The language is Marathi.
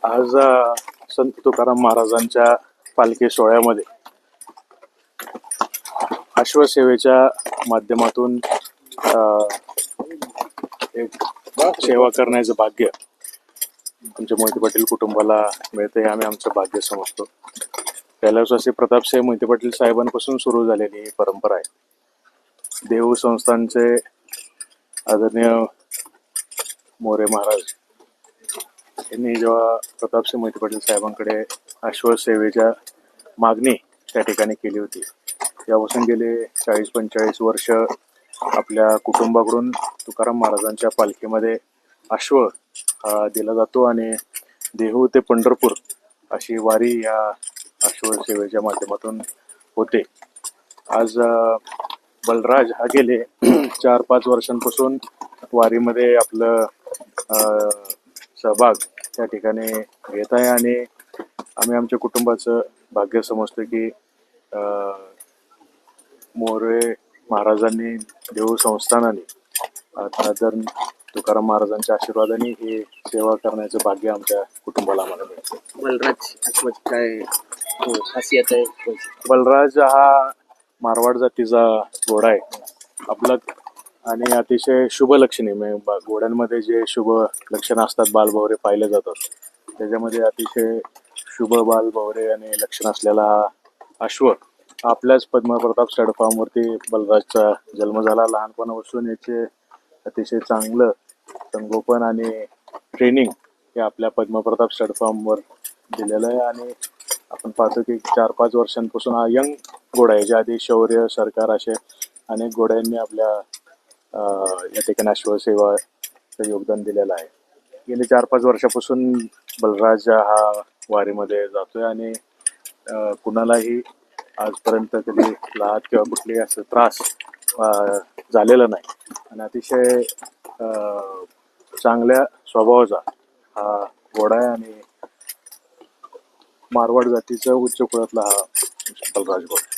आज संत तुकाराम महाराजांच्या पालखी सोहळ्यामध्ये अश्वसेवेच्या माध्यमातून एक सेवा करण्याचं भाग्य आमच्या मोहिते पाटील कुटुंबाला मिळते हे आम्ही आमचं भाग्य समजतो. कैलासवासी प्रतापसिंह मोहिते पाटील साहेबांपासून सुरू झालेली ही परंपरा आहे. देहू संस्थानचे आदरणीय मोरे महाराज यांनी जेव्हा प्रतापसिंह मोहिते पाटील साहेबांकडे अश्वसेवेच्या मागणी त्या ठिकाणी केली होती, यापासून गेले 40-45 वर्ष आपल्या कुटुंबाकडून तुकाराम महाराजांच्या पालखीमध्ये अश्व दिला जातो आणि देहू ते पंढरपूर अशी वारी या अश्वसेवेच्या माध्यमातून होते. आज बलराज हा गेले 4-5 वर्षांपासून वारीमध्ये आपलं सहभाग त्या ठिकाणी घेत आहे आणि आम्ही आमच्या कुटुंबाचं भाग्य समजतो की मोरे महाराजांनी, देहू संस्थानाने तर तुकाराम महाराजांच्या आशीर्वादाने ही सेवा करण्याचं भाग्य आमच्या कुटुंबाला आम्हाला मिळतं. बलराज अश्वाची काय खासियत आहे? बलराज हा मारवाड जातीचा घोडा आहे आपला आणि अतिशय शुभ लक्षणे म्हणजे घोड्यांमध्ये जे शुभ लक्षणं असतात, बालभवरे पाहिले जातात, त्याच्यामध्ये अतिशय शुभ बालभवरे आणि लक्षण असलेला हा अश्व आपल्याच पद्मप्रताप स्टड फार्मवरती बलराजचा जन्म झाला. लहानपणापासून याचे अतिशय चांगलं संगोपन आणि ट्रेनिंग हे आपल्या पद्मप्रताप स्टड फार्मवर दिलेलं आहे आणि आपण पाहतो की 4-5 वर्षांपासून हा यंग घोडा आहे. याच्या आधी शौर्य, सरकार असे अनेक घोड्यांनी आपल्या या ठिकाणी अश्वसेवाचं योगदान दिलेलं आहे. गेले 4-5 वर्षापासून बलराज हा वारीमध्ये जातोय आणि कुणालाही आजपर्यंत कधी लात किंवा कुठली असं त्रास झालेला नाही आणि अतिशय चांगल्या स्वभावाचा हा घोडा आहे आणि मारवाड जातीचा उच्च कुळातला हा बलराज घोडा.